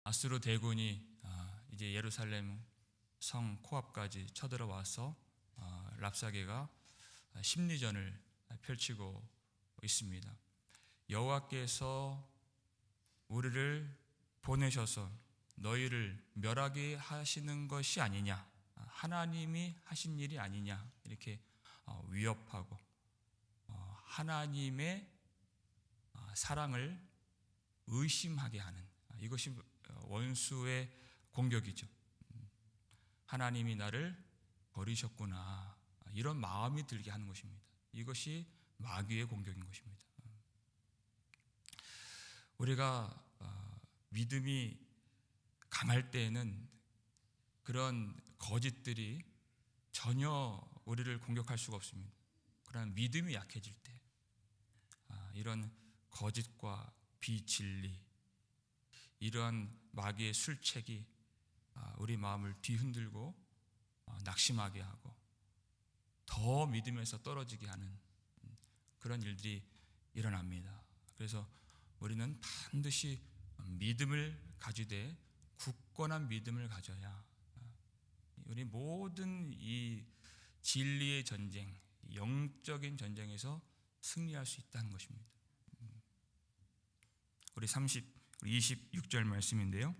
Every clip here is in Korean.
아수르 대군이 이제 예루살렘 성 코앞까지 쳐들어와서 랍사게가 심리전을 펼치고 있습니다. 여호와께서 우리를 보내셔서 너희를 멸하게 하시는 것이 아니냐, 하나님이 하신 일이 아니냐, 이렇게 위협하고 하나님의 사랑을 의심하게 하는, 이것이 원수의 공격이죠. 하나님이 나를 버리셨구나, 이런 마음이 들게 하는 것입니다. 이것이 마귀의 공격인 것입니다. 우리가 믿음이 강할 때에는 그런 거짓들이 전혀 우리를 공격할 수가 없습니다. 그러나 믿음이 약해질 때 이런 거짓과 비진리, 이러한 마귀의 술책이 우리 마음을 뒤흔들고 낙심하게 하고 더 믿음에서 떨어지게 하는 그런 일들이 일어납니다. 그래서 우리는 반드시 믿음을 가지되 굳건한 믿음을 가져야 우리 모든 이 진리의 전쟁, 영적인 전쟁에서 승리할 수 있다는 것입니다. 우리 26절 말씀인데요.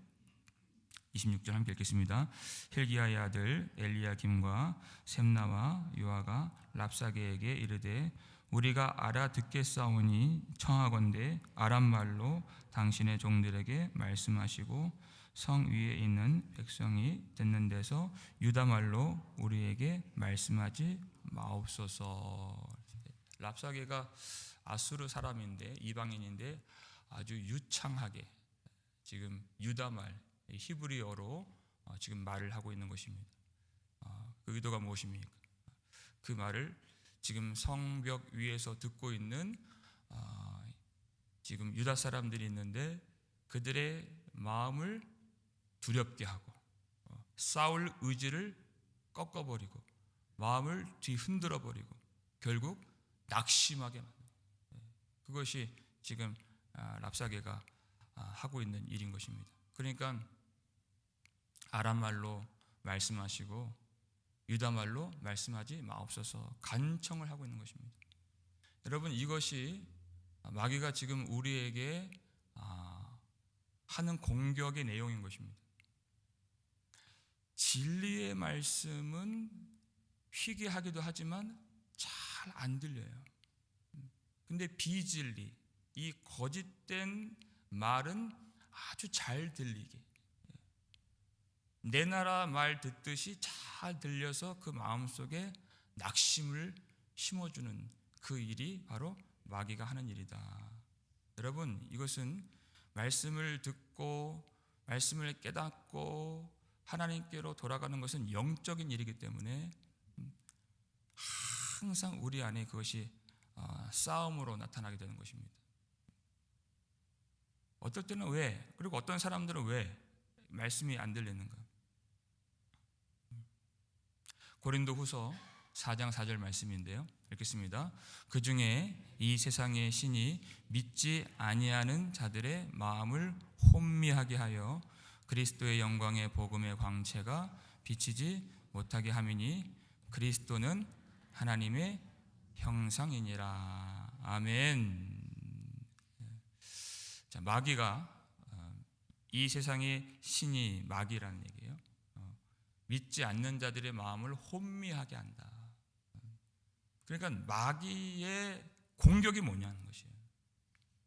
26절 함께 읽겠습니다. 힐기야의 아들 엘리야김과 셈나와 요아가 랍사게에게 이르되 우리가 알아듣겠사오니 청하건대 아람 말로 당신의 종들에게 말씀하시고 성 위에 있는 백성이 듣는 데서 유다 말로 우리에게 말씀하지 마옵소서. 랍사게가 아수르 사람인데, 이방인인데 아주 유창하게 지금 유다 말, 히브리어로 지금 말을 하고 있는 것입니다. 그 의도가 무엇입니까? 그 말을 지금 성벽 위에서 듣고 있는 지금 유다 사람들이 있는데 그들의 마음을 두렵게 하고 싸울 의지를 꺾어버리고 마음을 뒤흔들어 버리고 결국 낙심하게 만듭니다. 그것이 지금 랍사게가 하고 있는 일인 것입니다. 그러니까 아람 말로 말씀하시고 유다 말로 말씀하지 마옵소서 간청을 하고 있는 것입니다. 여러분, 이것이 마귀가 지금 우리에게 하는 공격의 내용인 것입니다. 진리의 말씀은 희귀하기도 하지만 잘 안 들려요. 근데 비진리, 이 거짓된 말은 아주 잘 들리게, 내 나라 말 듣듯이 잘 들려서 그 마음속에 낙심을 심어주는 그 일이 바로 마귀가 하는 일이다. 여러분, 이것은 말씀을 듣고 말씀을 깨닫고 하나님께로 돌아가는 것은 영적인 일이기 때문에 항상 우리 안에 그것이 싸움으로 나타나게 되는 것입니다. 어떨 때는 왜, 그리고 어떤 사람들은 왜 말씀이 안 들리는가? 고린도후서 4장 4절 말씀인데요. 읽겠습니다. 그 중에 이 세상의 신이 믿지 아니하는 자들의 마음을 혼미하게 하여 그리스도의 영광의 복음의 광채가 비치지 못하게 함이니 그리스도는 하나님의 형상이니라. 아멘. 자, 마귀가 이 세상의 신이 마귀라는 얘기예요. 믿지 않는 자들의 마음을 혼미하게 한다. 그러니까 마귀의 공격이 뭐냐는 것이에요.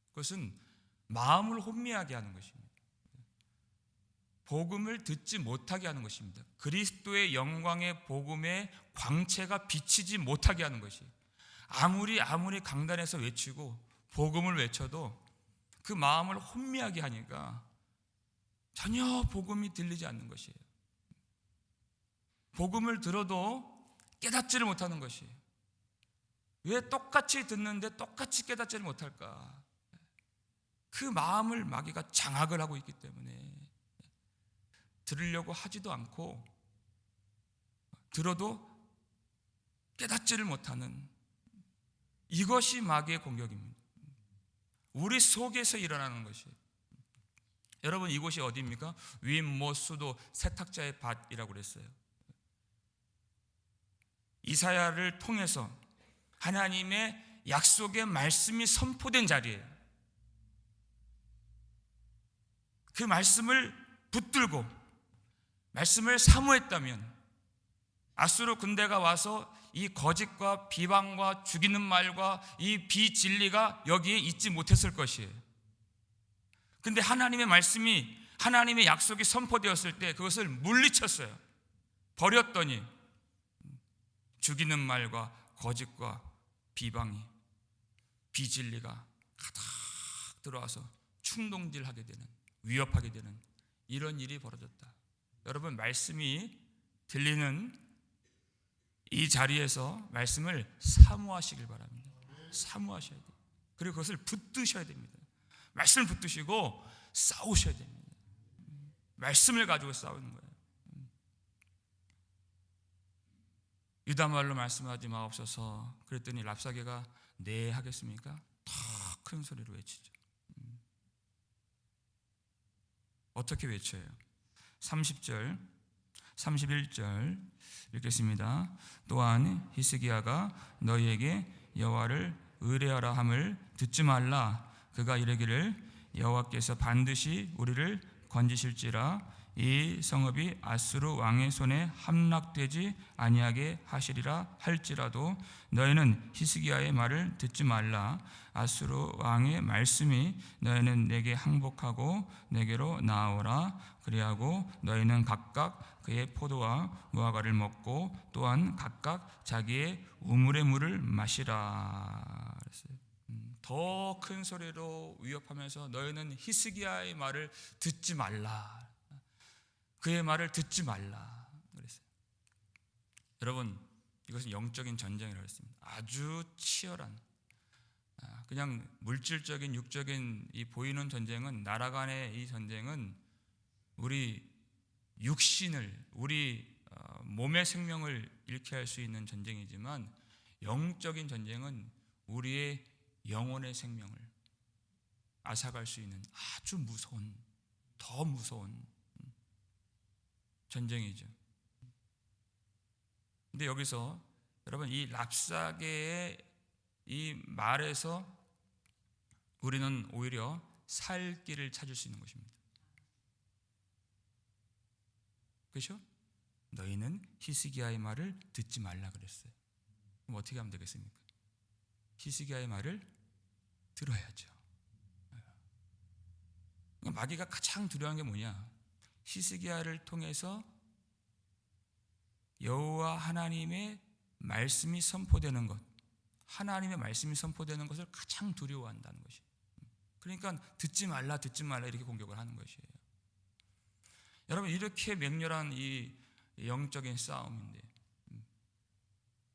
그것은 마음을 혼미하게 하는 것입니다. 복음을 듣지 못하게 하는 것입니다. 그리스도의 영광의 복음의 광채가 비치지 못하게 하는 것이에요. 아무리 강단에서 외치고 복음을 외쳐도 그 마음을 혼미하게 하니까 전혀 복음이 들리지 않는 것이에요. 복음을 들어도 깨닫지를 못하는 것이에요. 왜 똑같이 듣는데 똑같이 깨닫지를 못할까? 그 마음을 마귀가 장악을 하고 있기 때문에 들으려고 하지도 않고 들어도 깨닫지를 못하는, 이것이 마귀의 공격입니다. 우리 속에서 일어나는 것이에요. 여러분, 이곳이 어디입니까? 윗못 수도 세탁자의 밭이라고 그랬어요. 이사야를 통해서 하나님의 약속의 말씀이 선포된 자리예요. 그 말씀을 붙들고 말씀을 사모했다면 아수르 군대가 와서 이 거짓과 비방과 죽이는 말과 이 비진리가 여기에 있지 못했을 것이에요. 근데 하나님의 말씀이, 하나님의 약속이 선포되었을 때 그것을 물리쳤어요. 버렸더니 죽이는 말과 거짓과 비방이, 비진리가 가득 들어와서 충동질하게 되는, 위협하게 되는 이런 일이 벌어졌다. 여러분, 말씀이 들리는 이 자리에서 말씀을 사모하시길 바랍니다. 사모하셔야 돼요. 그리고 그것을 붙드셔야 됩니다. 말씀을 붙드시고 싸우셔야 됩니다. 말씀을 가지고 싸우는 거예요. 유다말로 말씀하지 마옵소서. 그랬더니 랍사게가 네 하겠습니까? 더 큰 소리로 외치죠. 어떻게 외쳐요? 30절 31절 읽겠습니다. 또한 히스기야가 너희에게 여호와를 의뢰하라 함을 듣지 말라. 그가 이르기를 여호와께서 반드시 우리를 건지실지라 이 성읍이 아수르 왕의 손에 함락되지 아니하게 하시리라 할지라도 너희는 히스기야의 말을 듣지 말라. 아수르 왕의 말씀이 너희는 내게 항복하고 내게로 나아오라. 그리하고 너희는 각각 그의 포도와 무화과를 먹고 또한 각각 자기의 우물의 물을 마시라. 더 큰 소리로 위협하면서 너희는 히스기야의 말을 듣지 말라. 그의 말을 듣지 말라 그랬어요. 여러분, 이것은 영적인 전쟁이라고 했습니다. 아주 치열한, 그냥 물질적인 육적인 이 보이는 전쟁은, 나라 간의 이 전쟁은 우리 육신을, 우리 몸의 생명을 잃게 할 수 있는 전쟁이지만, 영적인 전쟁은 우리의 영혼의 생명을 앗아갈 수 있는 아주 무서운, 더 무서운 전쟁이죠. 근데 여기서 여러분, 이 랍사게의 이 말에서 우리는 오히려 살 길을 찾을 수 있는 것입니다. 그렇죠? 너희는 히스기야의 말을 듣지 말라 그랬어요. 그럼 어떻게 하면 되겠습니까? 히스기야의 말을 들어야죠. 마귀가 가장 두려운 게 뭐냐? 히스기야를 통해서 여호와 하나님의 말씀이 선포되는 것, 하나님의 말씀이 선포되는 것을 가장 두려워한다는 것이에요. 그러니까 듣지 말라 이렇게 공격을 하는 것이에요. 여러분, 이렇게 맹렬한 이 영적인 싸움인데,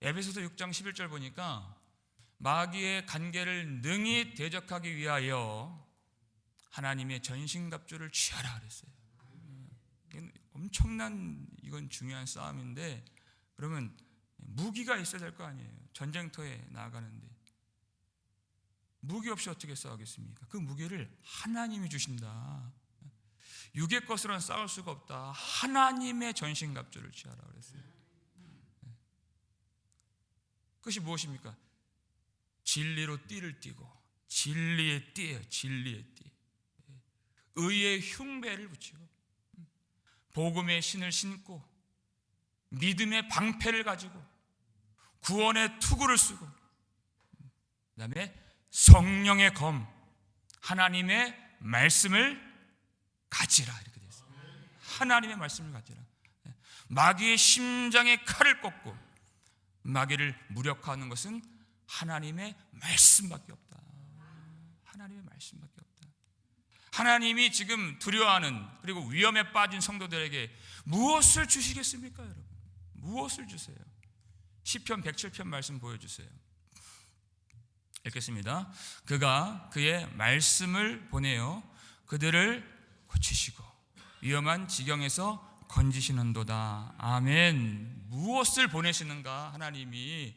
에베소서 6장 11절 보니까 마귀의 간계를 능히 대적하기 위하여 하나님의 전신갑주를 취하라 그랬어요. 엄청난, 이건 중요한 싸움인데, 그러면 무기가 있어야 될 거 아니에요. 전쟁터에 나아가는데 무기 없이 어떻게 싸우겠습니까? 그 무기를 하나님이 주신다. 육의 것으로는 싸울 수가 없다. 하나님의 전신갑주를 취하라 그랬어요. 그것이 무엇입니까? 진리로 띠를 띠고, 진리의 띠예요. 진리의 띠. 의의 흉배를 붙이고, 복음의 신을 신고, 믿음의 방패를 가지고, 구원의 투구를 쓰고, 그 다음에 성령의 검, 하나님의 말씀을 가지라 이렇게 되어 있어요. 하나님의 말씀을 가지라. 마귀의 심장에 칼을 꽂고 마귀를 무력화하는 것은 하나님의 말씀밖에 없다. 하나님의 말씀밖에 없다. 하나님이 지금 두려워하는, 그리고 위험에 빠진 성도들에게 무엇을 주시겠습니까, 여러분? 무엇을 주세요? 시편 107편 말씀 보여주세요. 읽겠습니다. 그가 그의 말씀을 보내어 그들을 고치시고 위험한 지경에서 건지시는도다. 아멘. 무엇을 보내시는가? 하나님이,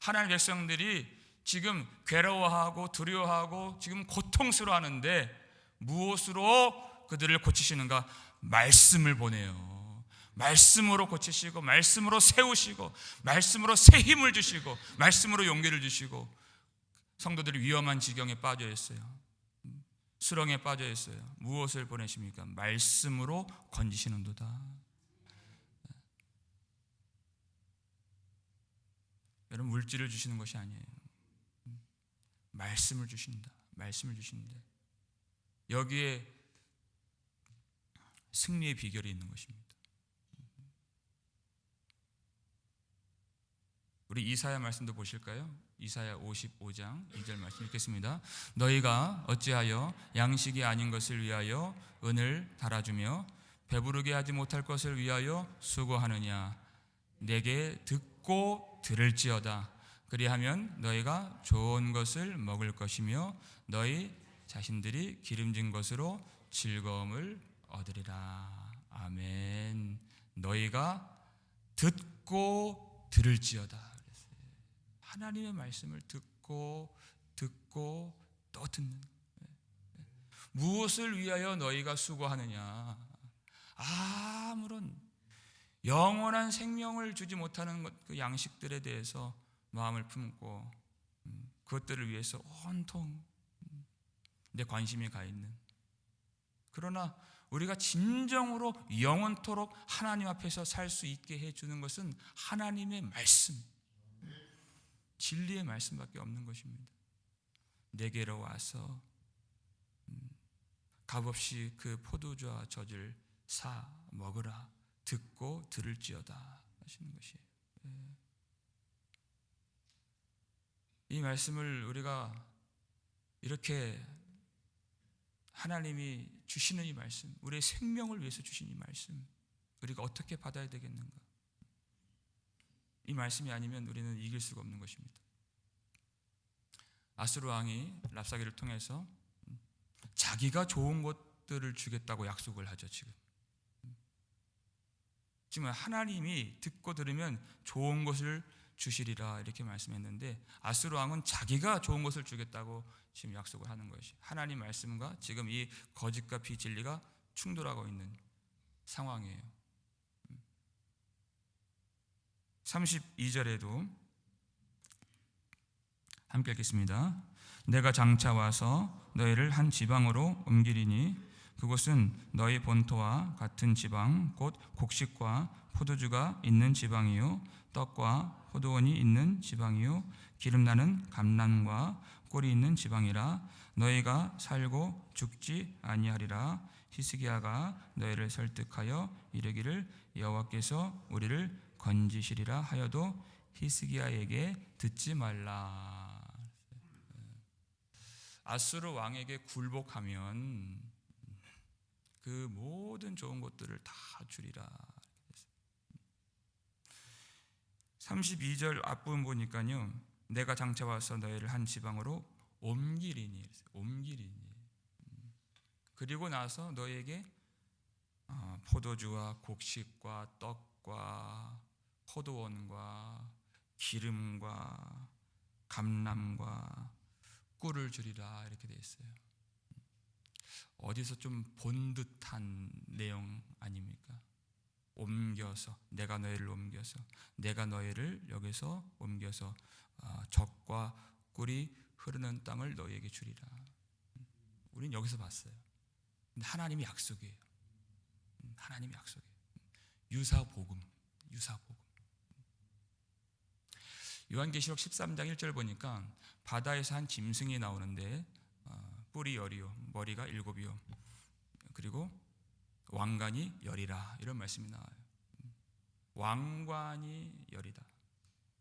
하나님 백성들이 지금 괴로워하고 두려워하고 지금 고통스러워하는데 무엇으로 그들을 고치시는가? 말씀을 보내요. 말씀으로 고치시고, 말씀으로 세우시고, 말씀으로 새 힘을 주시고, 말씀으로 용기를 주시고, 성도들이 위험한 지경에 빠져 있어요. 수렁에 빠져 있어요. 무엇을 보내십니까? 말씀으로 건지시는도다. 여러분, 물질을 주시는 것이 아니에요. 말씀을 주신다. 말씀을 주신다. 여기에 승리의 비결이 있는 것입니다. 우리 이사야 말씀도 보실까요? 이사야 55장 2절 말씀 읽겠습니다. 너희가 어찌하여 양식이 아닌 것을 위하여 은을 달아주며 배부르게 하지 못할 것을 위하여 수고하느냐? 내게 듣고 들을지어다. 그리하면 너희가 좋은 것을 먹을 것이며 너희 자신들이 기름진 것으로 즐거움을 얻으리라. 아멘. 너희가 듣고 들을지어다. 하나님의 말씀을 듣고 또 듣는. 무엇을 위하여 너희가 수고하느냐? 아무런 영원한 생명을 주지 못하는 그 양식들에 대해서 마음을 품고 그것들을 위해서 온통 내 관심이 가 있는. 그러나 우리가 진정으로 영원토록 하나님 앞에서 살 수 있게 해주는 것은 하나님의 말씀, 진리의 말씀밖에 없는 것입니다. 내게로 와서 값없이 그 포도주와 젖을 사 먹으라. 듣고 들을지어다 하시는 것이에요. 이 말씀을 우리가 이렇게 하나님이 주시는 이 말씀, 우리의 생명을 위해서 주신 이 말씀, 우리가 어떻게 받아야 되겠는가? 이 말씀이 아니면 우리는 이길 수가 없는 것입니다. 아수르 왕이 랍사게를 통해서 자기가 좋은 것들을 주겠다고 약속을 하죠. 지금 하나님이 듣고 들으면 좋은 것을 주시리라 이렇게 말씀했는데, 아수르 왕은 자기가 좋은 것을 주겠다고 지금 약속을 하는 것이, 하나님 말씀과 지금 이 거짓과 비진리가 충돌하고 있는 상황이에요. 32절에도 함께 읽겠습니다. 내가 장차 와서 너희를 한 지방으로 옮기리니 그곳은 너희 본토와 같은 지방, 곧 곡식과 포도주가 있는 지방이요 떡과 포도원이 있는 지방이요 기름나는 감람과 꿀이 있는 지방이라. 너희가 살고 죽지 아니하리라. 히스기야가 너희를 설득하여 이르기를 여호와께서 우리를 건지시리라 하여도 히스기야에게 듣지 말라. 아수르 왕에게 굴복하면 그 모든 좋은 것들을 다 주리라. 32절 앞부분 보니까요, 내가 장차 와서 너희를 한 지방으로 옮기리니. 그리고 나서 너희에게 포도주와 곡식과 떡과 포도원과 기름과 감람과 꿀을 주리라 이렇게 되어 있어요. 어디서 좀 본 듯한 내용 아닙니까? 옮겨서, 내가 너희를 옮겨서, 내가 너희를 여기서 옮겨서 젖과 꿀이 흐르는 땅을 너희에게 주리라. 우린 여기서 봤어요. 근데 하나님이 약속이에요. 하나님이 약속이에요. 유사복음. 요한계시록 13장 1절 보니까 바다에서 한 짐승이 나오는데 뿔이 10이요 머리가 7이요 그리고 왕관이 10이라 이런 말씀이 나와요. 왕관이 10이다.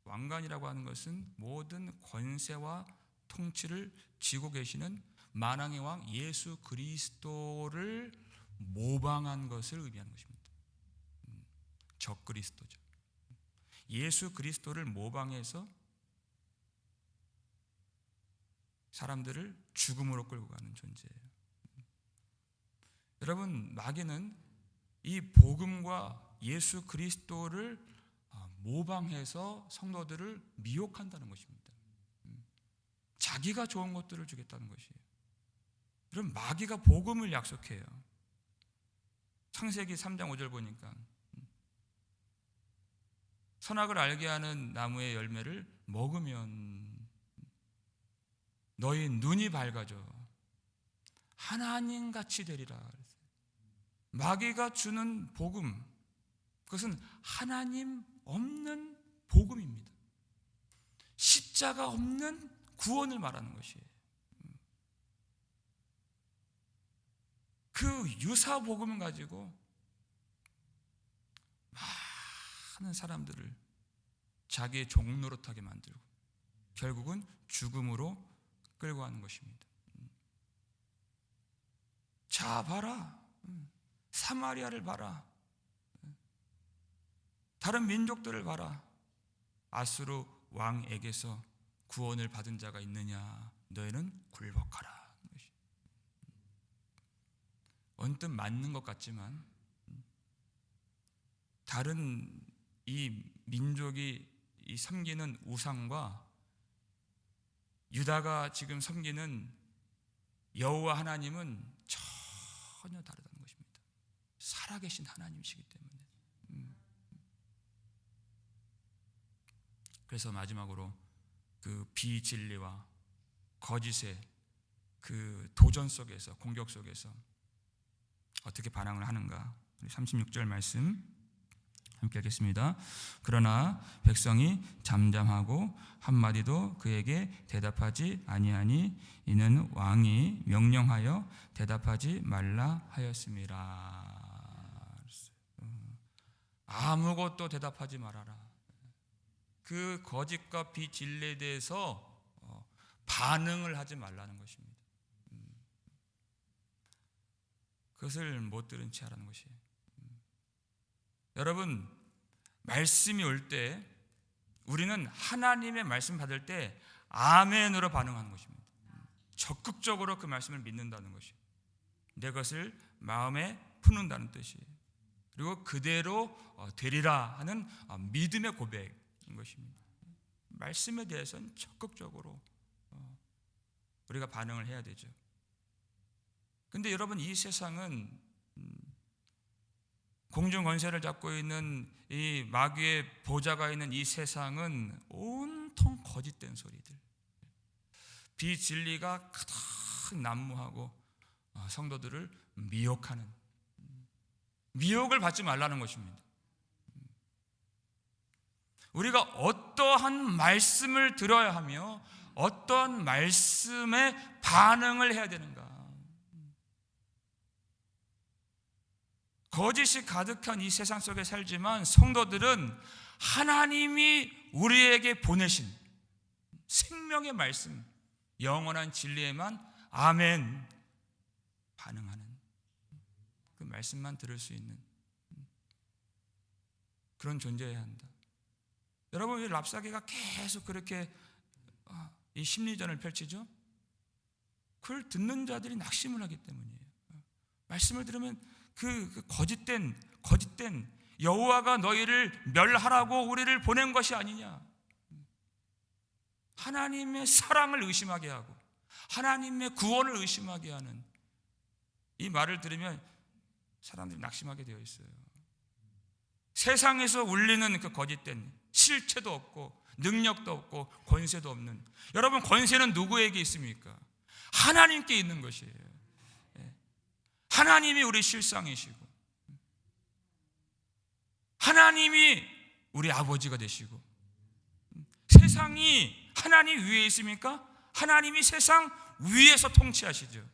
왕관이라고 하는 것은 모든 권세와 통치를 쥐고 계시는 만왕의 왕 예수 그리스도를 모방한 것을 의미하는 것입니다. 적그리스도죠. 예수 그리스도를 모방해서 사람들을 죽음으로 끌고 가는 존재예요. 여러분, 마귀는 이 복음과 예수 그리스도를 모방해서 성도들을 미혹한다는 것입니다. 자기가 좋은 것들을 주겠다는 것이에요. 여러분, 마귀가 복음을 약속해요. 창세기 3장 5절 보니까 선악을 알게 하는 나무의 열매를 먹으면 너희 눈이 밝아져 하나님같이 되리라. 마귀가 주는 복음, 그것은 하나님 없는 복음입니다. 십자가 없는 구원을 말하는 것이에요. 그 유사 복음을 가지고 많은 사람들을 자기의 종노릇하게 만들고 결국은 죽음으로 끌고 가는 것입니다. 자, 봐라. 사마리아를 봐라. 다른 민족들을 봐라. 아수르 왕에게서 구원을 받은 자가 있느냐? 너희는 굴복하라. 언뜻 맞는 것 같지만 다른 이 민족이 이 섬기는 우상과 유다가 지금 섬기는 여호와 하나님은 전혀 다르다는 것입니다. 살아계신 하나님이시기 때문에. 그래서 마지막으로 그 비진리와 거짓의 그 도전 속에서, 공격 속에서 어떻게 반항을 하는가? 36절 말씀 함께 하겠습니다. 그러나 백성이 잠잠하고 한마디도 그에게 대답하지 아니하니 이는 왕이 명령하여 대답하지 말라 하였습니다. 아무것도 대답하지 말아라. 그 거짓과 비진리에 대해서 반응을 하지 말라는 것입니다. 그것을 못 들은 채 하라는 것이에요. 여러분, 말씀이 올 때 우리는 하나님의 말씀 받을 때 아멘으로 반응하는 것입니다. 적극적으로 그 말씀을 믿는다는 것이에요. 내 것을 마음에 품는다는 뜻이에요. 그리고 그대로 되리라 하는 믿음의 고백인 것입니다. 말씀에 대해서는 적극적으로 우리가 반응을 해야 되죠. 근데 여러분, 이 세상은 공중 권세를 잡고 있는 이 마귀의 보좌가 있는 이 세상은 온통 거짓된 소리들, 비진리가 가득 난무하고 성도들을 미혹하는, 미혹을 받지 말라는 것입니다. 우리가 어떠한 말씀을 들어야 하며 어떠한 말씀에 반응을 해야 되는가? 거짓이 가득한 이 세상 속에 살지만 성도들은 하나님이 우리에게 보내신 생명의 말씀, 영원한 진리에만 아멘 반응하는, 그 말씀만 들을 수 있는 그런 존재여야 한다. 여러분, 왜 랍사개가 계속 그렇게 이 심리전을 펼치죠? 그걸 듣는 자들이 낙심을 하기 때문이에요. 말씀을 들으면 그 거짓된 여호와가 너희를 멸하라고 우리를 보낸 것이 아니냐, 하나님의 사랑을 의심하게 하고 하나님의 구원을 의심하게 하는 이 말을 들으면 사람들이 낙심하게 되어 있어요. 세상에서 울리는 그 거짓된, 실체도 없고 능력도 없고 권세도 없는, 여러분, 권세는 누구에게 있습니까? 하나님께 있는 것이에요. 하나님이 우리 실상이시고 하나님이 우리 아버지가 되시고, 세상이 하나님 위에 있습니까? 하나님이 세상 위에서 통치하시죠.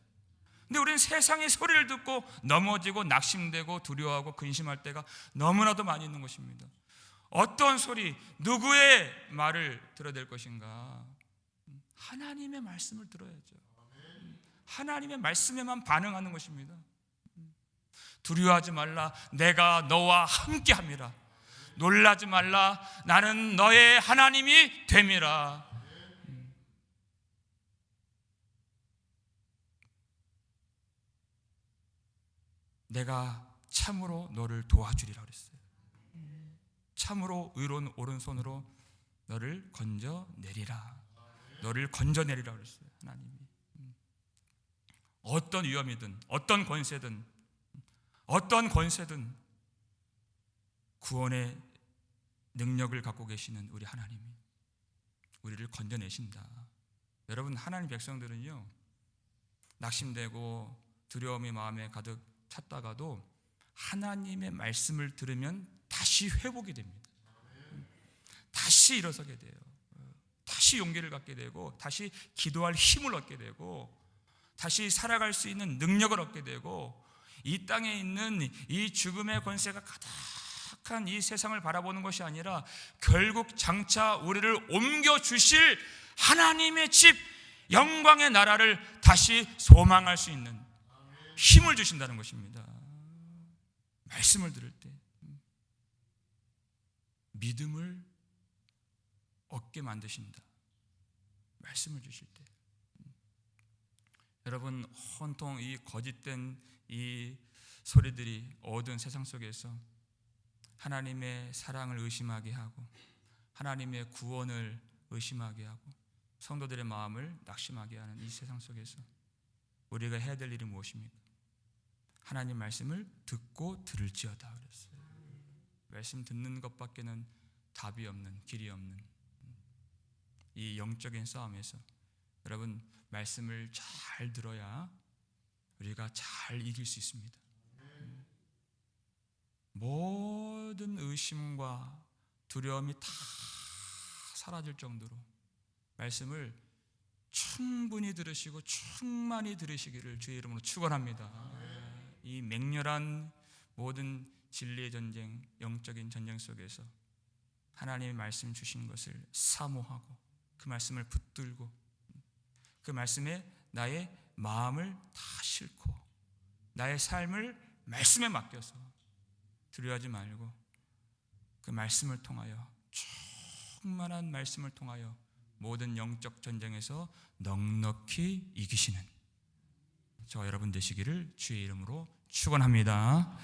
근데 우리는 세상의 소리를 듣고 넘어지고 낙심되고 두려워하고 근심할 때가 너무나도 많이 있는 것입니다. 어떤 소리, 누구의 말을 들어야 될 것인가? 하나님의 말씀을 들어야죠. 하나님의 말씀에만 반응하는 것입니다. 두려워하지 말라, 내가 너와 함께 함이라. 놀라지 말라, 나는 너의 하나님이 됨이라. 내가 참으로 너를 도와주리라 그랬어요. 참으로 의로운 오른손으로 너를 건져내리라. 너를 건져내리라 그랬어요. 하나님이 어떤 위험이든 어떤 권세든 어떠한 권세든 구원의 능력을 갖고 계시는 우리 하나님이 우리를 건져내신다. 여러분, 하나님 백성들은요, 낙심되고 두려움이 마음에 가득 찼다가도 하나님의 말씀을 들으면 다시 회복이 됩니다. 다시 일어서게 돼요. 다시 용기를 갖게 되고, 다시 기도할 힘을 얻게 되고, 다시 살아갈 수 있는 능력을 얻게 되고, 이 땅에 있는 이 죽음의 권세가 가득한 이 세상을 바라보는 것이 아니라 결국 장차 우리를 옮겨주실 하나님의 집, 영광의 나라를 다시 소망할 수 있는 힘을 주신다는 것입니다. 말씀을 들을 때 믿음을 얻게 만드신다. 말씀을 주실 때. 여러분, 온통 이 거짓된 이 소리들이 어두운 세상 속에서 하나님의 사랑을 의심하게 하고, 하나님의 구원을 의심하게 하고, 성도들의 마음을 낙심하게 하는 이 세상 속에서 우리가 해야 될 일이 무엇입니까? 하나님 말씀을 듣고 들을지어다 그랬어요. 말씀 듣는 것밖에는 답이 없는, 길이 없는 이 영적인 싸움에서 여러분, 말씀을 잘 들어야 우리가 잘 이길 수 있습니다. 모든 의심과 두려움이 다 사라질 정도로 말씀을 충분히 들으시고 충만히 들으시기를 주의 이름으로 축원합니다. 이 맹렬한 모든 진리의 전쟁, 영적인 전쟁 속에서 하나님의 말씀 주신 것을 사모하고 그 말씀을 붙들고 그 말씀에 나의 마음을 다 싣고 나의 삶을 말씀에 맡겨서 두려워하지 말고 그 말씀을 통하여, 충만한 말씀을 통하여 모든 영적 전쟁에서 넉넉히 이기시는 저와 여러분 되시기를 주의 이름으로 축원합니다.